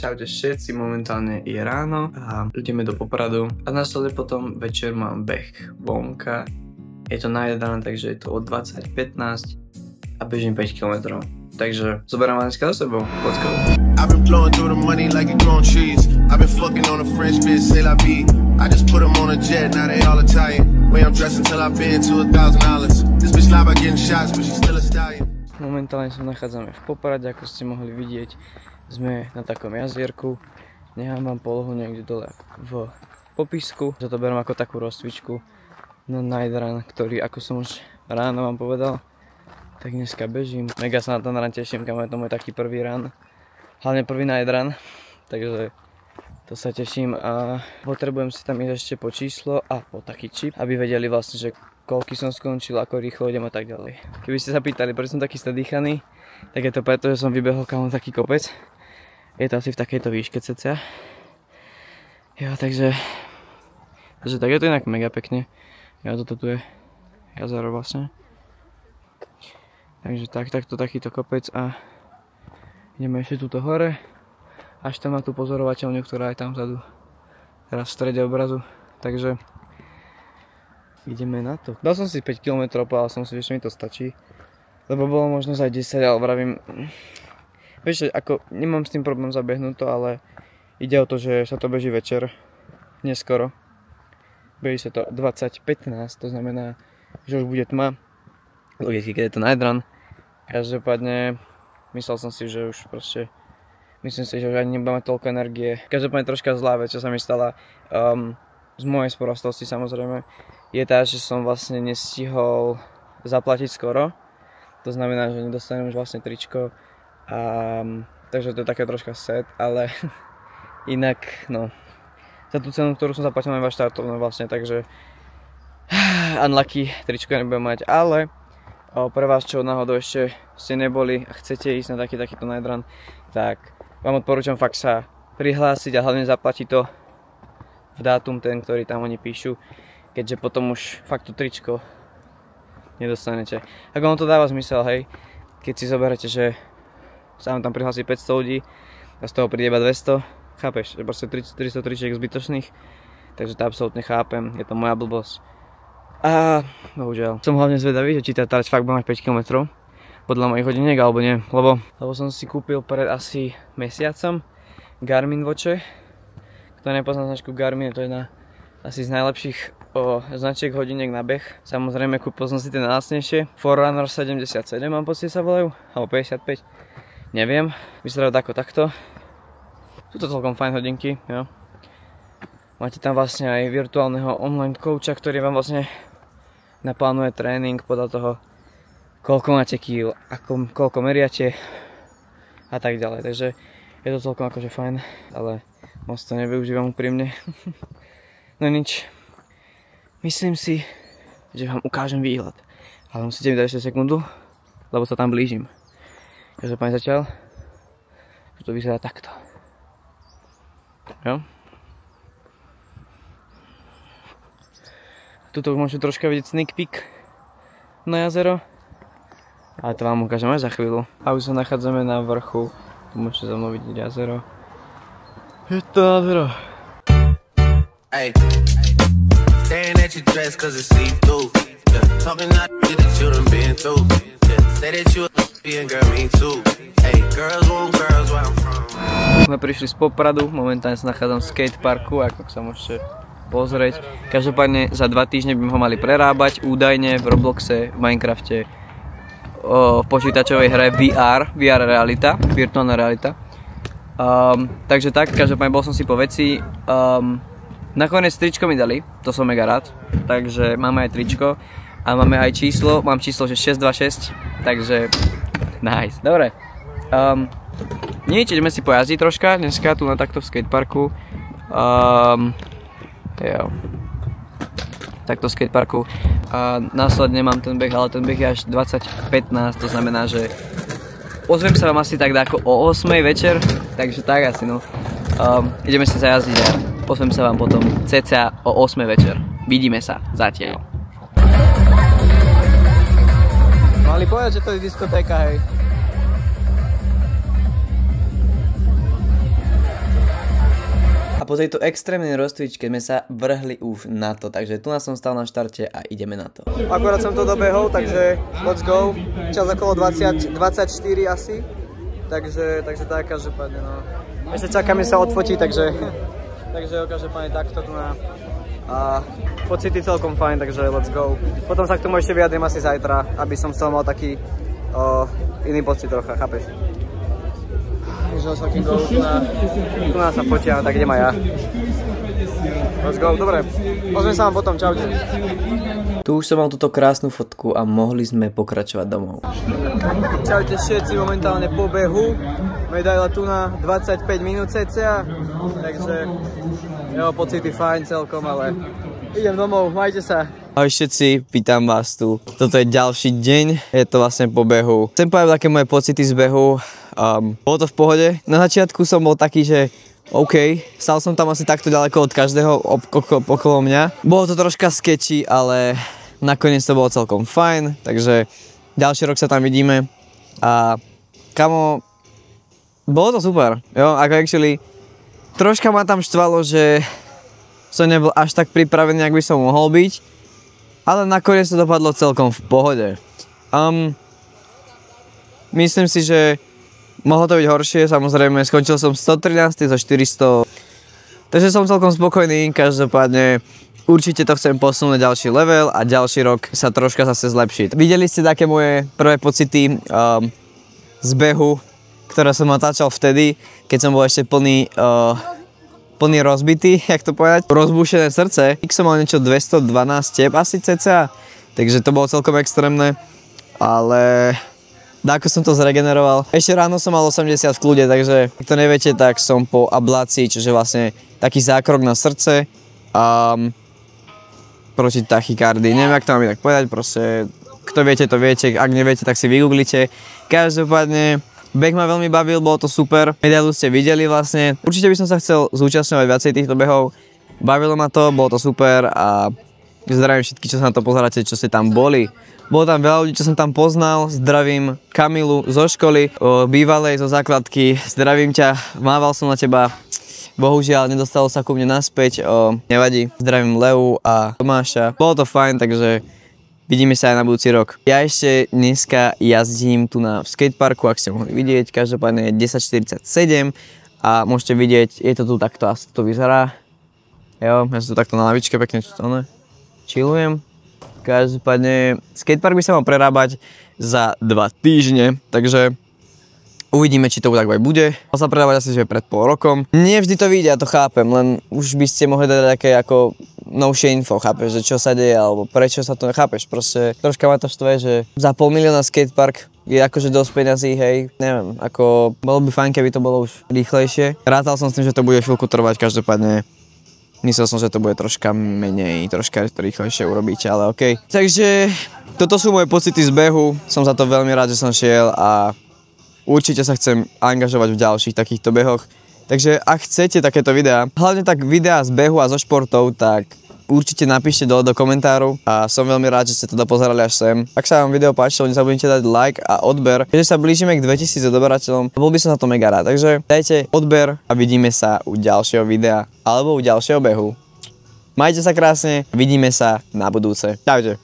Čaute všetci, momentálne je ráno a ideme do Popradu a následne potom večer mám beh vonka. Je to na 11, takže je to od 20:15 a bežím 5 km. Takže zoberám vás dneska za sebou. Let's go. I've been blowing through the money like it growing trees. I've been fucking on a French bitch, c'est la vie. I just put them on a jet, now they all Italian. Way I'm dressed until I've been to $1,000. This bitch lie by getting shots, but she's still a stallion. Momentálne sa nachádzame v Poprade, ako ste mohli vidieť. Sme na takom jazierku. Nechám vám polohu niekde dole v popisku. Za to beriem ako takú rozcvičku na night run, ktorý, ako som už ráno vám povedal, tak dneska bežím. Mega sa na ten run teším, kam je to môj taký prvý run. Hlavne prvý night run, takže to sa teším a potrebujem si tam ísť ešte po číslo a po taký čip, aby vedeli vlastne, že koľky som skončil, ako rýchlo idem a tak ďalej. Keby ste sa pýtali, prečo som taký nadýchaný, tak je to preto, že som vybehol kam taký kopec. Je to asi v takejto výške cca. Jo, takže tak je to inak mega pekne. Ja toto tu je jazero vlastne. Takže takto takýto kopec a ideme ešte túto hore. Až tam na tú pozorovateľňu, ktorá je tam vzadu. Teraz v strede obrazu. Takže ideme na to. Dal som si 5 km, povedal som si, že mi to stačí. Lebo bolo možno aj 10, ale vravím... Vieš, ako nemám s tým problém zabehnúť to, ale ide o to, že sa to beží večer. Neskoro. Beží sa to 20:15, to znamená, že už bude tma. Logicky, keď je to night run. Každopádne, myslel som si, že už proste... Myslím si, že už ani nebudem mať toľko energie. Každopádne troška zlá vec, čo sa mi stala z mojej sporostosti samozrejme, je tá, že som vlastne nestihol zaplatiť skoro. To znamená, že nedostanem už vlastne tričko. Takže to je také troška sad, ale inak, no. Za tú cenu, ktorú som zaplatil, mám iba štartovnú vlastne, takže unlucky, tričko nebudem mať, ale pre vás, čo náhodou ešte ste neboli a chcete ísť na takýto night run, tak vám odporúčam fakt sa prihlásiť a hlavne zaplatiť to v dátum ten, ktorý tam oni píšu, keďže potom už fakt to tričko nedostanete. Ak vám to dáva zmysel, hej, keď si zoberete, že sa vám tam prihlási 500 ľudí a z toho príde iba 200, chápeš, že proste 300 tričiek zbytočných, takže to absolútne chápem, je to moja blbosť. A bohužiaľ, som hlavne zvedavý, že či tá trať fakt bude mať 5 km podľa mojich hodiniek alebo nie, lebo som si kúpil pred asi mesiacom Garmin Watche. Kto nepozná značku Garmin, to je jedna asi z najlepších značiek hodiniek na beh. Samozrejme kúpil som si tie najlacnejšie, Forerunner 77 mám pocit sa volajú, alebo 55, neviem, vyzerajú takto. Sú to celkom fajn hodinky, jo. Máte tam vlastne aj virtuálneho online coacha, ktorý vám vlastne naplánuje tréning podľa toho, koľko máte kíl, koľko meriate a tak ďalej. Takže je to celkom akože fajn, ale moc to nevyužívam úprimne. No nič. Myslím si, že vám ukážem výhľad. Ale musíte mi dať ešte sekundu, lebo sa tam blížim. Každopádne zatiaľ, že to vyzerá takto. Jo? Tuto môžete troška vidieť sneak peek na jazero. Ale to vám ukážem aj za chvíľu. A už sa nachádzame na vrchu. Tu môžete za mnou vidieť jazero. Je to jazero. Hey. Staring at your dress cause it's see-through. Talking that shit that you done been through. Say that you a girl, me too. Hey, girls want girls where I'm from. Sme prišli z Popradu, momentálne sa nachádzam v skateparku, ako sa môžete pozrieť. Každopádne za 2 týždne by ho mali prerábať, údajne v Robloxe, v Minecrafte, v počítačovej hre VR realita, virtuálna realita. Takže tak, každopádne bol som si po veci. Nakoniec tričko mi dali, to som mega rád, takže máme aj tričko a máme aj číslo, mám číslo, že 626, takže nice, dobre. Nič, ideme si pojazdiť troška, dneska tu na takto v skateparku. Jo. Takto v skateparku. A následne mám ten beh, ale ten beh je až 20:15, to znamená, že ozvem sa vám asi tak ako o 8 večer, takže tak asi no. Ideme sa zajazdiť a ozvem sa vám potom cca o 8 večer. Vidíme sa zatiaľ. Mali povedať, že to je diskotéka, hej. po tejto extrémnej rozcvičke sme sa vrhli už na to, takže tu nás som stal na štarte a ideme na to. Akorát som to dobehol, takže let's go. Čas okolo 24 asi. Takže tak, každopádne, no. Ešte čakáme sa odfotiť, takže každopádne takto tu na... A pocity celkom fajn, takže let's go. Potom sa k tomu ešte vyjadrím asi zajtra, aby som chcel mal taký iný pocit trocha, chápeš? Takže let's fucking go, tu nás sa fotia, tak idem aj ja. Let's go, dobre. Pozriem sa vám potom, čaute. Tu už som mal túto krásnu fotku a mohli sme pokračovať domov. Čaute všetci, momentálne po behu. Medaila tu na 25 minút cca, takže jo, pocity fajn celkom, ale idem domov, majte sa. Ahoj všetci, vítam vás tu. Toto je ďalší deň, je to vlastne po behu. Chcem povedať také moje pocity z behu. Bolo to v pohode. Na začiatku som bol taký, že OK, stal som tam asi takto ďaleko od každého okolo mňa. Bolo to troška sketchy, ale nakoniec to bolo celkom fajn, takže ďalší rok sa tam vidíme. A kamo, bolo to super, jo, ako actually, troška ma tam štvalo, že som nebol až tak pripravený, ak by som mohol byť, ale nakoniec to dopadlo celkom v pohode. Myslím si, že mohlo to byť horšie, samozrejme, skončil som 113 zo 400, takže som celkom spokojný, každopádne určite to chcem posunúť na ďalší level a ďalší rok sa troška zase zlepšiť. Videli ste také moje prvé pocity z behu, ktoré som natáčal vtedy, keď som bol ešte plný rozbitý, jak to povedať, rozbúšené srdce. Som mal niečo 212 tep asi cca, takže to bolo celkom extrémne, ale ako som to zregeneroval. Ešte ráno som mal 80 v kľude, takže ak to neviete, tak som po ablácii, čiže vlastne taký zákrok na srdce proti tachykardii. Neviem, jak to mám inak povedať, proste kto viete, to viete, ak neviete, tak si vygooglite. Každopádne beh ma veľmi bavil, bolo to super. Medailu ste videli vlastne. Určite by som sa chcel zúčastňovať viacej týchto behov. Bavilo ma to, bolo to super a zdravím všetky, čo sa na to pozeráte, čo ste tam boli. Bolo tam veľa ľudí, čo som tam poznal. Zdravím Kamilu zo školy, bývalej zo základky. Zdravím ťa, mával som na teba. Bohužiaľ, nedostalo sa ku mne naspäť. Nevadí. Zdravím Leu a Tomáša. Bolo to fajn, takže vidíme sa aj na budúci rok. Ja ešte dneska jazdím tu na skateparku, ak ste mohli vidieť. Každopádne je 10:47 a môžete vidieť, je to tu takto, asi to vyzerá. Jo, ja som tu takto na lavičke pekne chillujem. Každopádne skatepark by sa mal prerábať za 2 týždne, takže uvidíme, či to tak aj bude. Mal sa prerábať asi že pred pol rokom. Nie vždy to vyjde, ja to chápem, len už by ste mohli dať také ako novšie info, chápeš, že čo sa deje, alebo prečo sa to nechápeš. Proste troška ma to štve, že za 500 000 skatepark je akože dosť peňazí, hej, neviem, ako bolo by fajn, keby to bolo už rýchlejšie. Rátal som s tým, že to bude chvíľku trvať, každopádne myslel som, že to bude troška menej, troška rýchlejšie urobiť, ale okej. Takže toto sú moje pocity z behu, som za to veľmi rád, že som šiel a určite sa chcem angažovať v ďalších takýchto behoch. Takže ak chcete takéto videá, hlavne tak videá z behu a zo športov, tak určite napíšte dole do komentárov a som veľmi rád, že ste to dopozerali až sem. Ak sa vám video páčilo, nezabudnite dať like a odber, keďže sa blížime k 2000 odberateľom, bol by som za to mega rád. Takže dajte odber a vidíme sa u ďalšieho videa alebo u ďalšieho behu. Majte sa krásne, vidíme sa na budúce. Čaute.